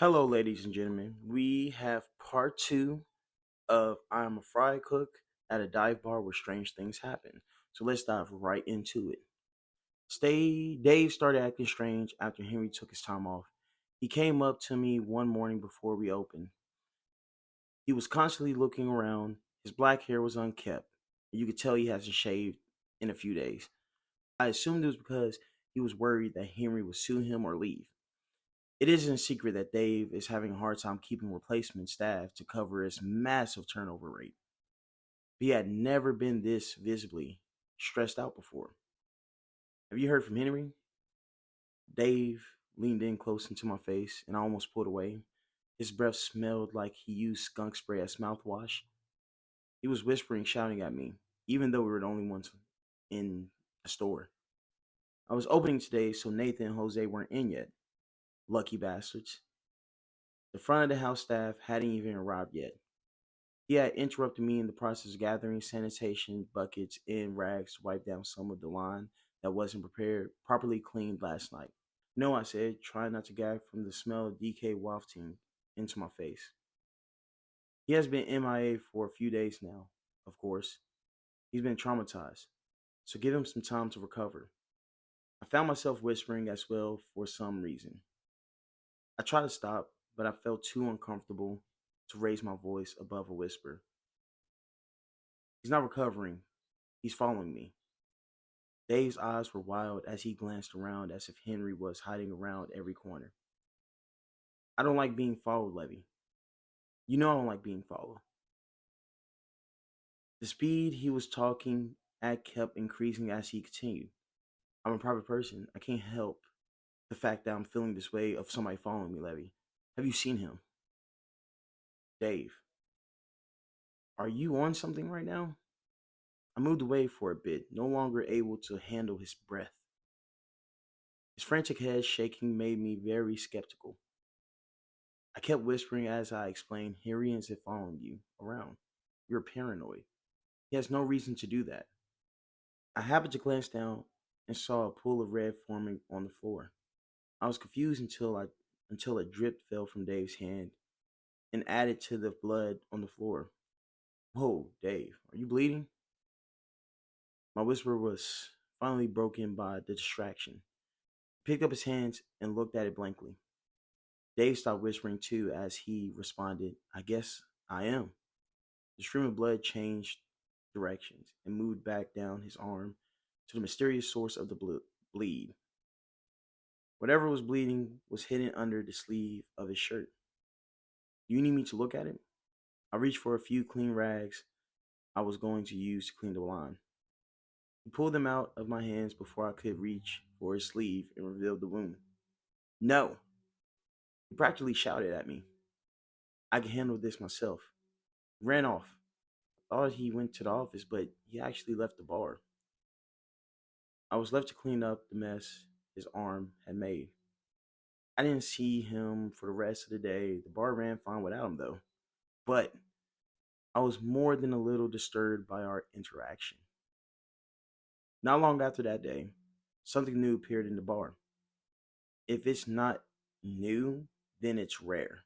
Hello, ladies and gentlemen. We have part two of I'm a Fry Cook at a dive bar where strange things happen. So let's dive right into it. Dave started acting strange after Henry took his time off. He came up to me one morning before we opened. He was constantly looking around. His black hair was unkempt. You could tell he hasn't shaved in a few days. I assumed it was because he was worried that Henry would sue him or leave. It isn't a secret that Dave is having a hard time keeping replacement staff to cover his massive turnover rate. He had never been this visibly stressed out before. Have you heard from Henry? Dave leaned in close into my face, and I almost pulled away. His breath smelled like he used skunk spray as mouthwash. He was whispering, shouting at me, even though we were the only ones in the store. I was opening today, so Nathan and Jose weren't in yet. Lucky bastards. The front of the house staff hadn't even arrived yet. He had interrupted me in the process of gathering sanitation buckets and rags to wipe down some of the line that wasn't properly cleaned last night. No, I said, trying not to gag from the smell of DK wafting into my face. He has been MIA for a few days now, of course. He's been traumatized, so give him some time to recover. I found myself whispering as well for some reason. I tried to stop, but I felt too uncomfortable to raise my voice above a whisper. He's not recovering. He's following me. Dave's eyes were wild as he glanced around as if Henry was hiding around every corner. I don't like being followed, Levy. You know I don't like being followed. The speed he was talking at kept increasing as he continued. I'm a private person. I can't help the fact that I'm feeling this way of somebody following me, Levy. Have you seen him? Dave, are you on something right now? I moved away for a bit, no longer able to handle his breath. His frantic head shaking made me very skeptical. I kept whispering as I explained, Harry isn't following you around. You're paranoid. He has no reason to do that. I happened to glance down and saw a pool of red forming on the floor. I was confused until a drip fell from Dave's hand and added to the blood on the floor. Whoa, Dave, are you bleeding? My whisper was finally broken by the distraction. He picked up his hands and looked at it blankly. Dave stopped whispering too as he responded, I guess I am. The stream of blood changed directions and moved back down his arm to the mysterious source of the bleed. Whatever was bleeding was hidden under the sleeve of his shirt. Do you need me to look at it? I reached for a few clean rags I was going to use to clean the line. He pulled them out of my hands before I could reach for his sleeve and revealed the wound. No! He practically shouted at me. I can handle this myself. Ran off. Thought he went to the office, but he actually left the bar. I was left to clean up the mess his arm had made. I didn't see him for the rest of the day. The bar ran fine without him, though. But I was more than a little disturbed by our interaction. Not long after that day, something new appeared in the bar. If it's not new, then it's rare.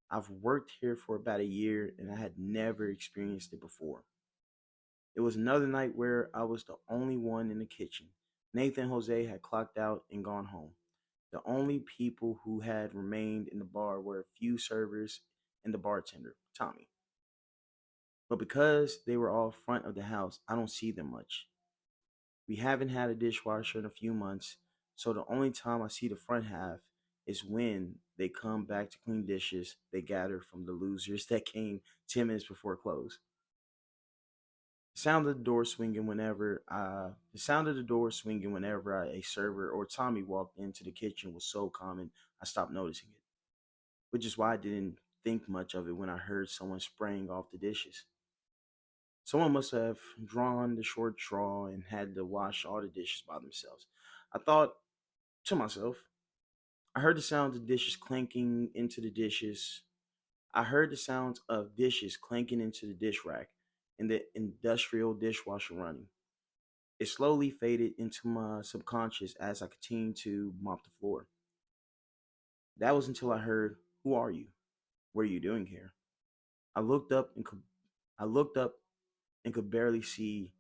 I've worked here for about a year and I had never experienced it before. It was another night where I was the only one in the kitchen. Nathan and Jose had clocked out and gone home. The only people who had remained in the bar were a few servers and the bartender, Tommy. But because they were all front of the house, I don't see them much. We haven't had a dishwasher in a few months, so the only time I see the front half is when they come back to clean dishes they gather from the losers that came 10 minutes before close. The sound of the door swinging whenever a server or Tommy walked into the kitchen was so common I stopped noticing it, which is why I didn't think much of it when I heard someone spraying off the dishes. Someone must have drawn the short straw and had to wash all the dishes by themselves. I thought to myself. I heard the sound of dishes clanking into the dishes. I heard the sounds of dishes clanking into the dish rack and the industrial dishwasher running. It slowly faded into my subconscious as I continued to mop the floor. That was until I heard Who are you? What are you doing here? I looked up and could I looked up and could barely see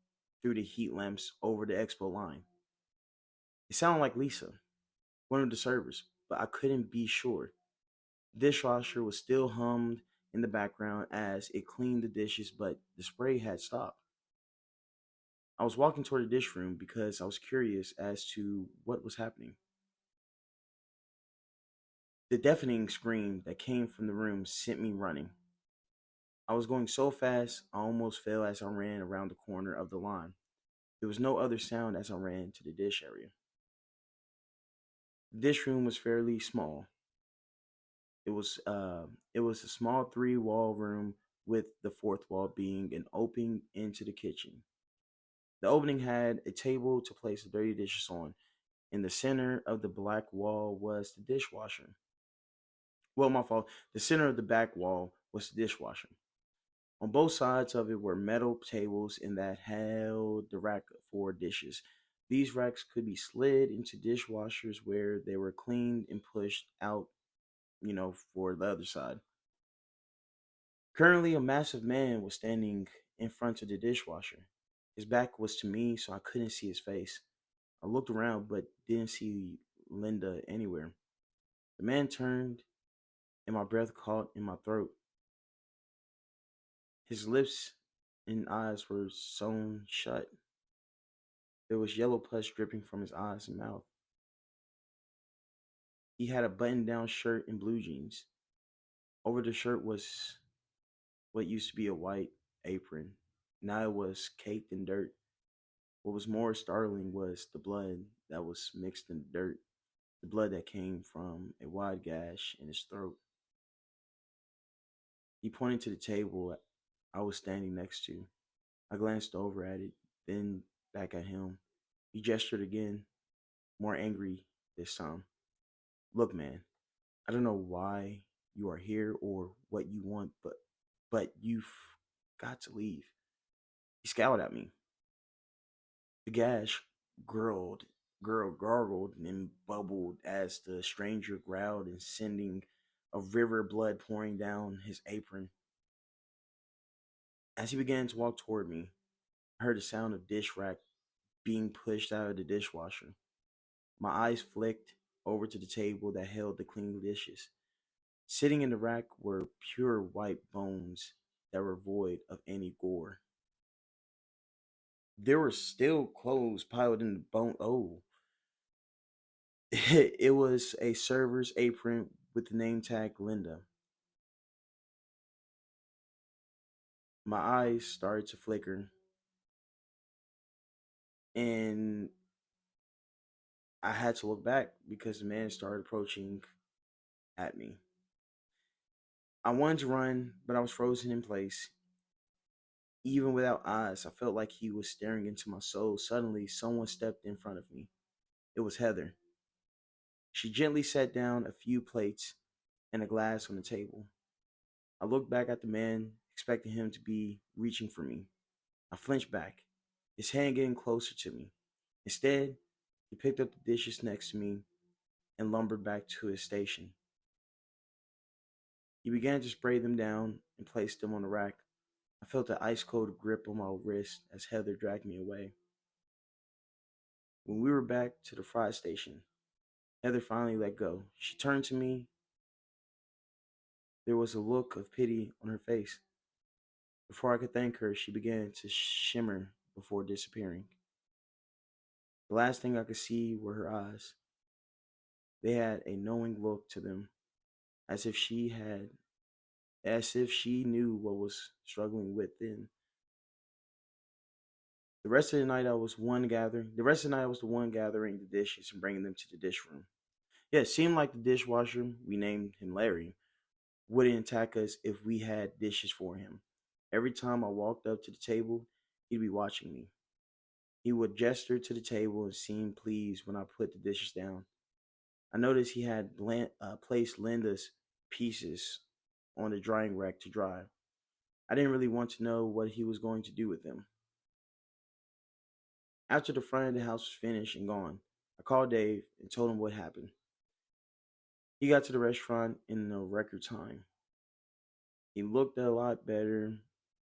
through the heat lamps over the expo line. It sounded like Lisa, one of the servers, but I couldn't be sure. Dishwasher was still hummed in the background as it cleaned the dishes, but the spray had stopped. I was walking toward the dish room because I was curious as to what was happening. The deafening scream that came from the room sent me running. I was going so fast I almost fell as I ran around the corner of the line. There was no other sound as I ran to the dish area. The dish room was fairly small. It was uh it was a small three-wall room with the fourth wall being an opening into the kitchen. The opening had a table to place the dirty dishes on. In the center of the black wall was the dishwasher. Well, my fault. The center of the back wall was the dishwasher. On both sides of it were metal tables and that held the rack for dishes. These racks could be slid into dishwashers where they were cleaned and pushed out, for the other side. Currently, a massive man was standing in front of the dishwasher. His back was to me, so I couldn't see his face. I looked around but didn't see Linda anywhere. The man turned and my breath caught in my throat. His lips and eyes were sewn shut. There was yellow pus dripping from his eyes and mouth. He had a button down shirt and blue jeans. Over the shirt was what used to be a white apron. Now it was caked in dirt. What was more startling was the blood that was mixed in the dirt, the blood that came from a wide gash in his throat. He pointed to the table I was standing next to. I glanced over at it, then back at him. He gestured again, more angry this time. Look, man, I don't know why you are here or what you want, but you've got to leave. He scowled at me. The gash gurgled, gargled and bubbled as the stranger growled and sending a river of blood pouring down his apron. As he began to walk toward me, I heard the sound of dish rack being pushed out of the dishwasher. My eyes flicked over to the table that held the clean dishes. Sitting in the rack were pure white bones that were void of any gore. There were still clothes piled in the bone. Oh, it was a server's apron with the name tag Linda. My eyes started to flicker, and I had to look back because the man started approaching at me. I wanted to run, but I was frozen in place. Even without eyes, I felt like he was staring into my soul. Suddenly, someone stepped in front of me. It was Heather. She gently set down a few plates and a glass on the table. I looked back at the man, expecting him to be reaching for me. I flinched back, his hand getting closer to me. Instead, he picked up the dishes next to me and lumbered back to his station. He began to spray them down and place them on the rack. I felt the ice cold grip on my wrist as Heather dragged me away. When we were back to the fry station, Heather finally let go. She turned to me. There was a look of pity on her face. Before I could thank her, she began to shimmer before disappearing. The last thing I could see were her eyes. They had a knowing look to them, as if she had as if she knew what was struggling within. The rest of the night I was the one gathering the dishes and bringing them to the dish room. Yeah, it seemed like the dishwasher, we named him Larry, wouldn't attack us if we had dishes for him. Every time I walked up to the table, he'd be watching me. He would gesture to the table and seem pleased when I put the dishes down. I noticed he had placed Linda's pieces on the drying rack to dry. I didn't really want to know what he was going to do with them. After the front of the house was finished and gone, I called Dave and told him what happened. He got to the restaurant in a record time. He looked a lot better.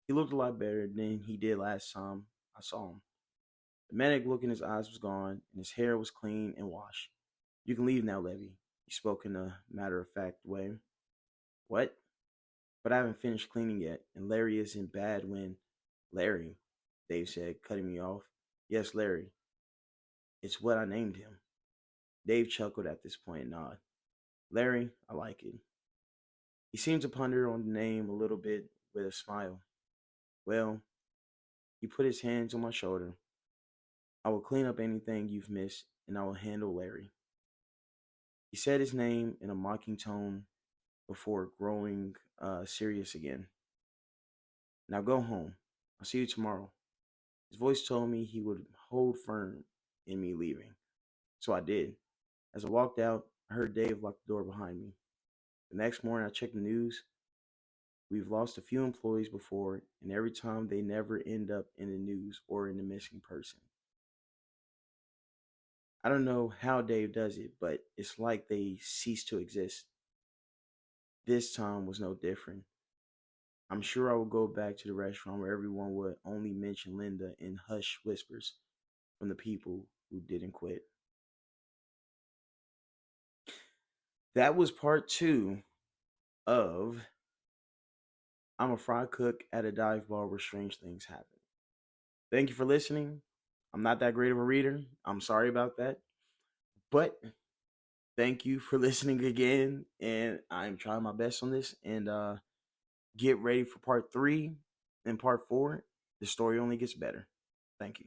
He looked a lot better than he did last time I saw him. The manic look in his eyes was gone, and his hair was clean and washed. You can leave now, Levy. He spoke in a matter of fact way. What? But I haven't finished cleaning yet, and Larry isn't bad when. Larry, Dave said, cutting me off. Yes, Larry. It's what I named him. Dave chuckled at this point and nodded. Larry, I like it. He seemed to ponder on the name a little bit with a smile. Well, he put his hands on my shoulder. I will clean up anything you've missed, and I will handle Larry. He said his name in a mocking tone before growing serious again. Now go home. I'll see you tomorrow. His voice told me he would hold firm in me leaving. So I did. As I walked out, I heard Dave lock the door behind me. The next morning, I checked the news. We've lost a few employees before, and every time they never end up in the news or in the missing person. I don't know how Dave does it, but it's like they cease to exist. This time was no different. I'm sure I will go back to the restaurant where everyone would only mention Linda in hushed whispers from the people who didn't quit. That was part two of I'm a fry cook at a dive bar where strange things happen. Thank you for listening. I'm not that great of a reader. I'm sorry about that. But thank you for listening again. And I'm trying my best on this. And get ready for part three and part four. The story only gets better. Thank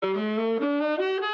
you.